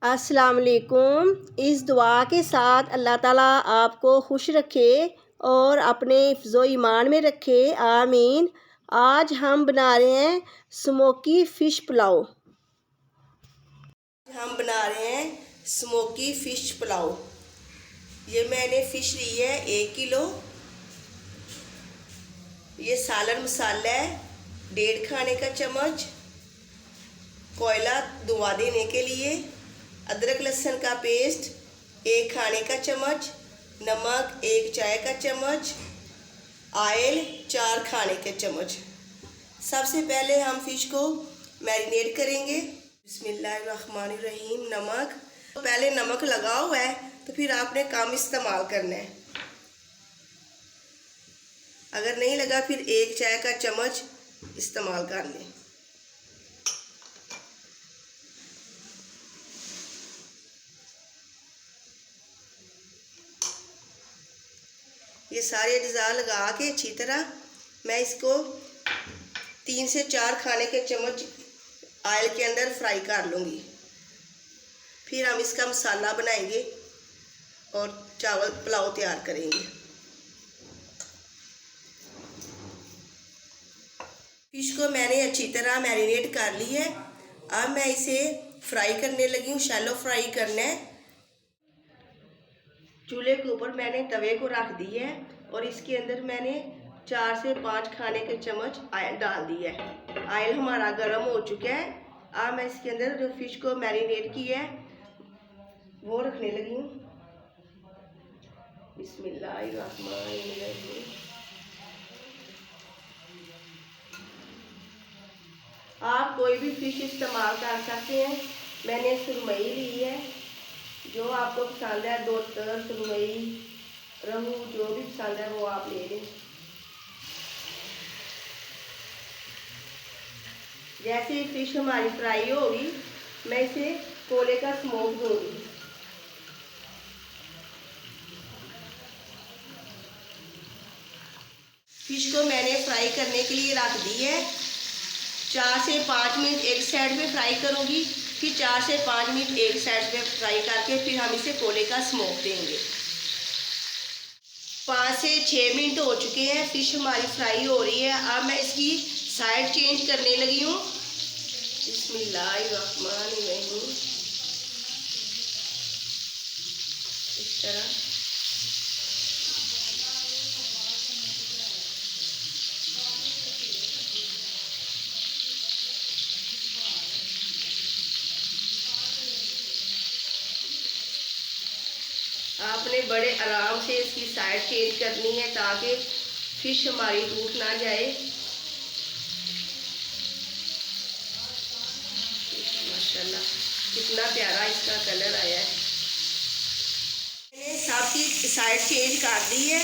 अस्सलाम वालेकुम। इस दुआ के साथ अल्लाह ताला आपको खुश रखे और अपने हिफ्ज़ो ईमान में रखे, आमीन। आज हम बना रहे हैं स्मोकी फ़िश पुलाव। हम बना रहे हैं स्मोकी फ़िश पुलाव। ये मैंने फ़िश ली है 1 किलो। ये सालन मसाला है 1.5 खाने का चम्मच, कोयला धुआं देने के लिए, अदरक लहसुन का पेस्ट 1 खाने का चम्मच, नमक 1 चाय का चम्मच, ऑयल 4 खाने के चम्मच। सबसे पहले हम फ़िश को मैरिनेट करेंगे। बिस्मिल्लाहिर्रहमानिर्रहीम। नमक, तो पहले नमक लगा हुआ है तो फिर आपने कम इस्तेमाल करना है। अगर नहीं लगा फिर 1 चाय का चम्मच इस्तेमाल कर लें। ये सारे अज्जा लगा के अच्छी तरह मैं इसको 3 से 4 खाने के चम्मच ऑयल के अंदर फ्राई कर लूँगी। फिर हम इसका मसाला बनाएंगे और चावल पुलाव तैयार करेंगे। फिश को मैंने अच्छी तरह मैरिनेट कर ली है। अब मैं इसे फ्राई करने लगी हूँ। शैलो फ्राई करना है। चूल्हे के ऊपर मैंने तवे को रख दी है और इसके अंदर मैंने 4 से 5 खाने के चम्मच ऑयल डाल दिया है। ऑयल हमारा गर्म हो चुका है। अब मैं इसके अंदर जो फिश को मैरिनेट की है वो रखने लगी हूँ। बिस्मिल्लाहिर्रहमानिर्रहीम। आप कोई भी फिश इस्तेमाल कर सकते हैं। मैंने सुरमई ली है, जो आपको पसंद है, दोतर, सुरमई, रहू, जो भी पसंद है वो आप ले लें। जैसे ही फिश हमारी फ्राई होगी मैं इसे कोयले का स्मोक दूंगी। फिश को मैंने फ्राई करने के लिए रख दी है। 4 से 5 मिनट एक साइड पे फ्राई करूँगी, फिर 4 से 5 मिनट एक साइड पे फ्राई करके फिर हम इसे कोयले का स्मोक देंगे। 5 से 6 मिनट हो चुके हैं। फिश हमारी फ्राई हो रही है। अब मैं इसकी साइड चेंज करने लगी हूँ। बिस्मिल्लाहिर्रहमानिर्रहीम। इस तरह आपने बड़े आराम से इसकी साइड चेंज करनी है ताकि फिश हमारी टूट ना जाए। माशाल्लाह कितना प्यारा इसका कलर आया है। मैंने सबकी साइड चेंज कर दी है।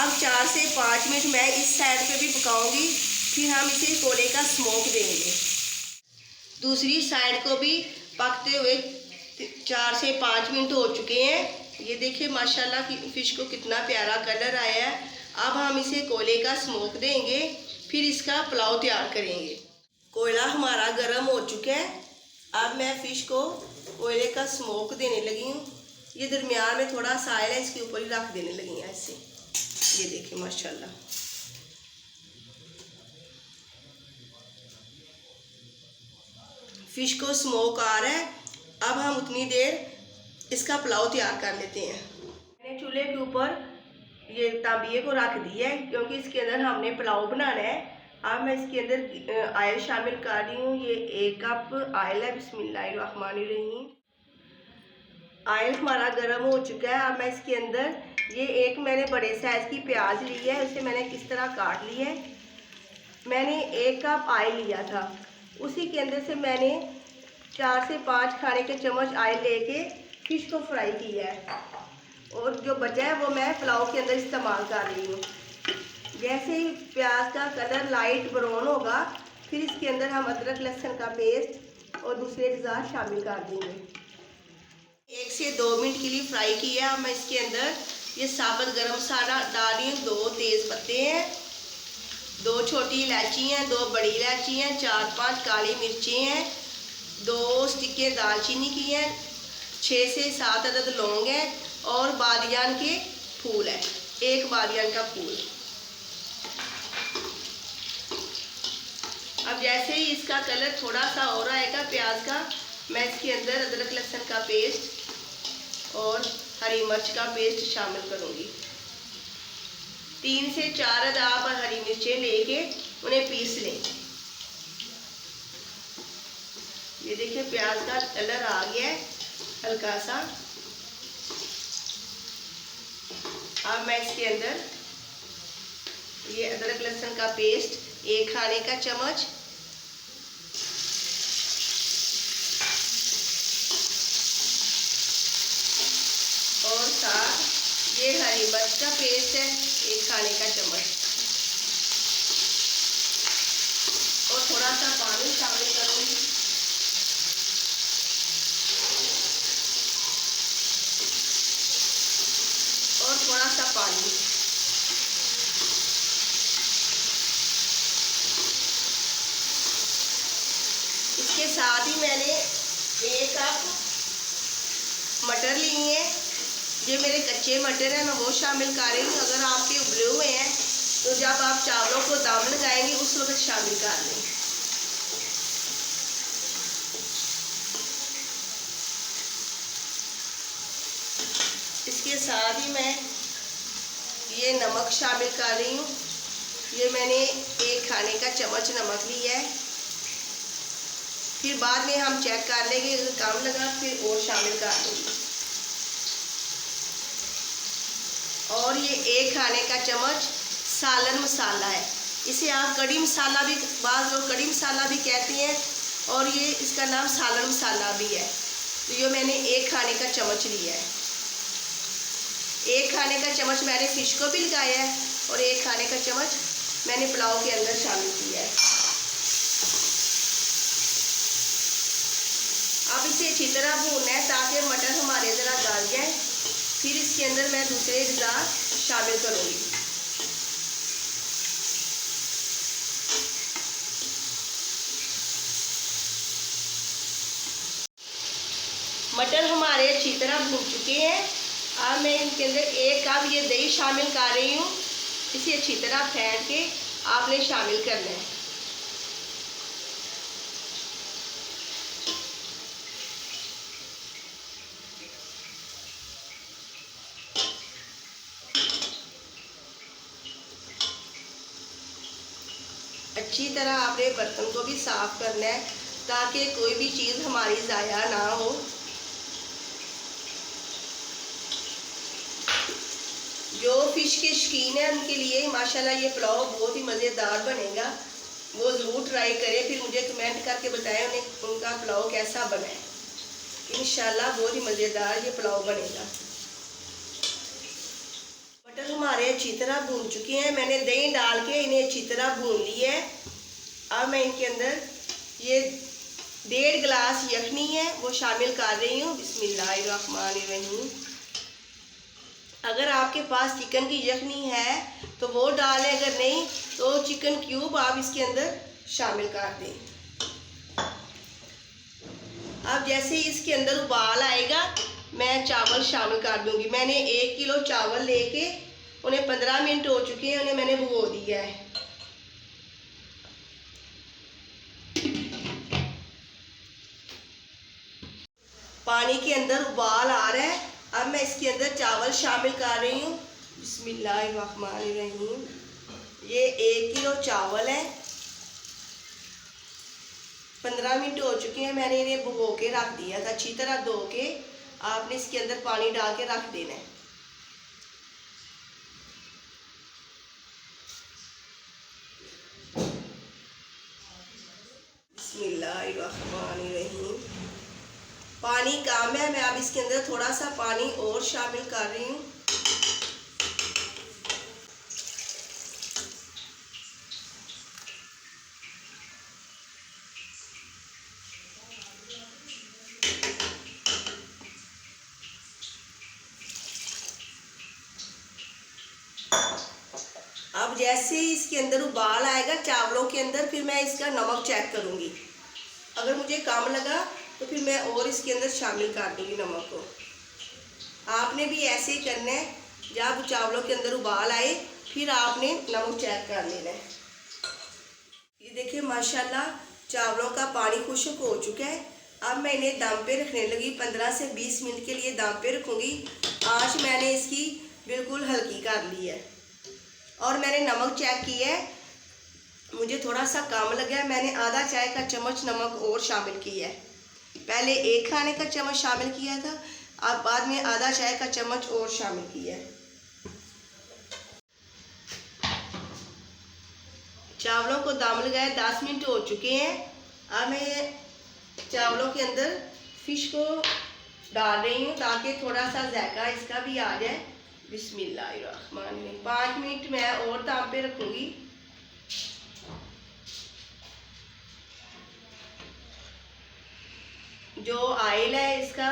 अब 4 से 5 मिनट मैं इस साइड पे भी पकाऊंगी, फिर हम इसे कोयले का स्मोक देंगे। दूसरी साइड को भी पकते हुए 4 से 5 मिनट हो चुके हैं। ये देखिए माशाल्लाह कि फ़िश को कितना प्यारा कलर आया है। अब हम इसे कोयले का स्मोक देंगे, फिर इसका पुलाव तैयार करेंगे। कोयला हमारा गर्म हो चुका है। अब मैं फ़िश को कोयले का स्मोक देने लगी हूँ। ये दरमियान में थोड़ा सा ऑयल है, इसके ऊपर ही रख देने लगी हैं ऐसे। ये देखिए माशाल्लाह फ़िश को स्मोक आ रहा है। अब हम उतनी देर इसका पुलाव तैयार कर लेते हैं। मैंने चूल्हे के ऊपर ये तांबिये को रख दिया है क्योंकि इसके अंदर हमने पुलाव बनाना है। अब मैं इसके अंदर ऑयल शामिल कर रही हूँ। ये 1 कप ऑयल है। बिस्मिल्लाहिर्रहमानिर्रहीम। ऑयल हमारा गर्म हो चुका है। अब मैं इसके अंदर ये एक मैंने बड़े साइज़ की प्याज ली है, उसे मैंने किस तरह काट ली है। मैंने 1 कप ऑयल लिया था, उसी के अंदर से मैंने 4 से 5 खाने के चम्मच ऑयल लेके फिश को फ्राई किया है और जो बचा है वो मैं पुलाव के अंदर इस्तेमाल कर रही हूँ। जैसे ही प्याज का कलर लाइट ब्राउन होगा फिर इसके अंदर हम अदरक लहसुन का पेस्ट और दूसरे अज्जा शामिल कर देंगे। 1 से 2 मिनट के लिए फ्राई किया। अब मैं इसके अंदर ये साबुत गरम मसाला डाल रही हूँ। 2 तेज़ पत्ते हैं, 2 छोटी इलायची हैं, 2 बड़ी इलायची हैं, 4-5 काली मिर्ची हैं, 2 स्टिकें दालचीनी की हैं, 6 से 7 अदद लौंग है और बादियान के फूल है, 1 बादियान का फूल। अब जैसे ही इसका कलर थोड़ा सा और आएगा प्याज का, मैं इसके अंदर अदरक लहसुन का पेस्ट और हरी मिर्च का पेस्ट शामिल करूँगी। 3 से 4 अदद आप हरी मिर्चें लेके उन्हें पीस लें। ये देखिए प्याज का कलर आ गया है हल्का सा। अब मैं इसके अंदर ये अदरक लहसुन का पेस्ट 1 खाने का चम्मच, और साथ ये हरी मिर्च का पेस्ट है 1 खाने का चम्मच, और थोड़ा सा पानी शामिल करूँगी। और थोड़ा सा पानी। इसके साथ ही मैंने 1 कप मटर लिए हैं। ये मेरे कच्चे मटर हैं, मैं वो शामिल कर रही हूँ। अगर आपके उबले हुए हैं तो जब आप चावलों को दम लगाएंगे उस वक्त शामिल कर लें। इसके साथ ही मैं ये नमक शामिल कर रही हूँ। ये मैंने 1 खाने का चम्मच नमक लिया है। फिर बाद में हम चेक कर लेंगे, अगर कम लगा फिर और शामिल कर दूँगी। और ये 1 खाने का चम्मच सालन मसाला है। इसे आप कड़ी मसाला भी, बाज़ लोग कड़ी मसाला भी कहते हैं, और ये इसका नाम सालन मसाला भी है। तो ये मैंने 1 खाने का चम्मच लिया है। 1 खाने का चम्मच मैंने फ़िश को भी लगाया है और 1 खाने का चम्मच मैंने पुलाव के अंदर शामिल किया है। अब इसे अच्छी तरह भूनना है ताकि मटर हमारे ज़रा गल जाए। फिर इसके अंदर मैं दूसरे अज़ा शामिल करूँगी। मटर हमारे अच्छी तरह भून चुके हैं। अब मैं इनके अंदर 1 कप ये दही शामिल कर रही हूँ। इसे अच्छी तरह फेंट के आपने शामिल करना है। अच्छी तरह आपने बर्तन को भी साफ करना है ताकि कोई भी चीज़ हमारी ज़ाया ना हो। जो फ़िश के शौकीन हैं उनके लिए माशाल्लाह ये पुलाव बहुत ही मज़ेदार बनेगा। वो ज़रूर ट्राई करें, फिर मुझे कमेंट करके बताएं उनका पुलाव कैसा बना है। इंशाल्लाह बहुत ही मज़ेदार ये पुलाव बनेगा। मटर हमारे अच्छी तरह भून चुके हैं। मैंने दही डाल के इन्हें अच्छी तरह भून लिया है। अब मैं इनके अंदर ये 1.5 गिलास यखनी है वो शामिल कर रही हूँ। बिस्मिल्लाहिर्रहमानिर्रहीम। अगर आपके पास चिकन की यखनी है तो वो डालें, अगर नहीं तो चिकन क्यूब आप इसके अंदर शामिल कर दें। अब जैसे ही इसके अंदर उबाल आएगा मैं चावल शामिल कर दूंगी। मैंने 1 किलो चावल लेके उन्हें 15 मिनट हो चुके हैं, उन्हें मैंने भिगो दिया है। पानी के अंदर उबाल आ रहा है। अब मैं इसके अंदर चावल शामिल कर रही हूँ। बिस्मिल्लाहिर्रहमानिर्रहीम। ये 1 किलो चावल है। 15 मिनट हो चुके हैं, मैंने इन्हें भिगो के रख दिया था। अच्छी तरह धो के आपने इसके अंदर पानी डाल के रख देना है। बिस्मिल्लाहिर्रहमानिर्रहीम। पानी कम है, मैं अब इसके अंदर थोड़ा सा पानी और शामिल कर रही हूँ। अब जैसे ही इसके अंदर उबाल आएगा चावलों के अंदर, फिर मैं इसका नमक चेक करूँगी। अगर मुझे कम लगा तो फिर मैं और इसके अंदर शामिल कर दूँगी नमक को। आपने भी ऐसे ही करना है। जब चावलों के अंदर उबाल आए फिर आपने नमक चेक कर लेना है। ये देखिए माशाल्लाह चावलों का पानी खुश्क हो चुका है। अब मैं इन्हें दम पे रखने लगी। 15 से 20 मिनट के लिए दम पे रखूँगी। आँच मैंने इसकी बिल्कुल हल्की कर ली है और मैंने नमक चेक किया है, मुझे थोड़ा सा कम लगा। मैंने आधा चाय का चम्मच नमक और शामिल किया है। पहले 1 खाने का चम्मच शामिल किया था, अब बाद में आधा चाय का चम्मच और शामिल किया है। चावलों को दम लगाए 10 मिनट हो चुके हैं। अब मैं चावलों के अंदर फिश को डाल रही हूँ ताकि थोड़ा सा जायका इसका भी आ जाए। बिस्मिल्लाहिर्रहमानिर्रहीम। 5 मिनट मैं और दम पे रखूँगी। जो ऑयल है इसका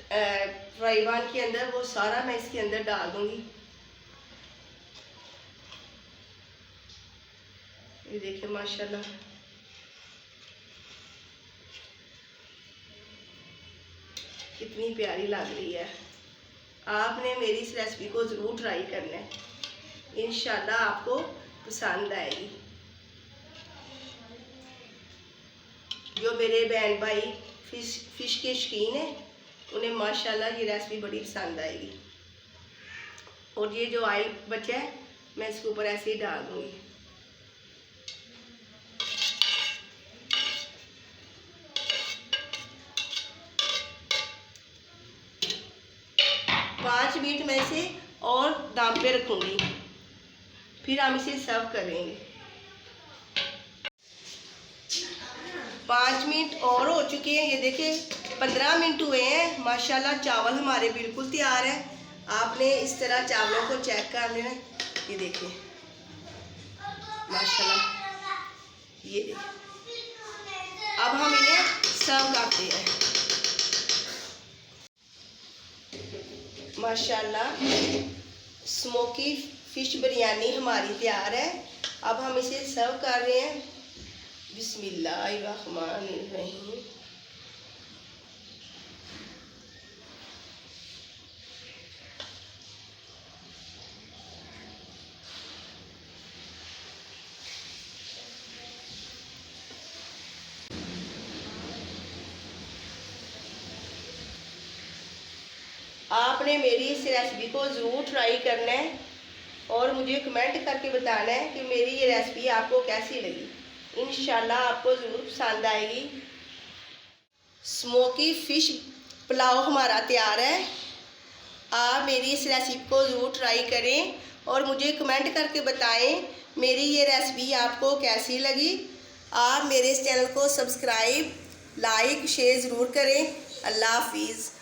फ्राई पैन के अंदर, वो सारा मैं इसके अंदर डाल दूँगी। ये देखिए माशाल्लाह कितनी प्यारी लग रही है। आपने मेरी इस रेसिपी को ज़रूर ट्राई करना है, इंशाल्लाह आपको पसंद आएगी। जो मेरे बहन भाई फिश के शौकीन हैं उन्हें माशाल्लाह ये रेसिपी बड़ी पसंद आएगी। और ये जो ऑयल बचा है मैं इसके ऊपर ऐसे ही डाल दूँगी। पाँच मिनट में इसे और दम पे रखूँगी, फिर हम इसे सर्व करेंगे। 5 मिनट और हो चुके हैं। ये देखिए 15 मिनट हुए हैं। माशाल्लाह चावल हमारे बिल्कुल तैयार है। आपने इस तरह चावलों को चेक कर लेना। ये देखिए माशाल्लाह, ये देखिए। अब हम इन्हें सर्व करते हैं। माशाल्लाह स्मोकी फ़िश बिरयानी हमारी तैयार है। अब हम इसे सर्व कर रहे हैं। बिस्मिल्लाहिर्रहमानिर्रहीम। आपने मेरी इस रेसिपी को ज़रूर ट्राई करना है और मुझे कमेंट करके बताना है कि मेरी ये रेसिपी आपको कैसी लगी। इंशाल्लाह आपको ज़रूर पसंद आएगी। स्मोकी फ़िश पुलाव हमारा तैयार है। आप मेरी इस रेसिपी को ज़रूर ट्राई करें और मुझे कमेंट करके बताएं मेरी ये रेसिपी आपको कैसी लगी। आप मेरे इस चैनल को सब्सक्राइब, लाइक, शेयर ज़रूर करें। अल्लाह हाफिज़।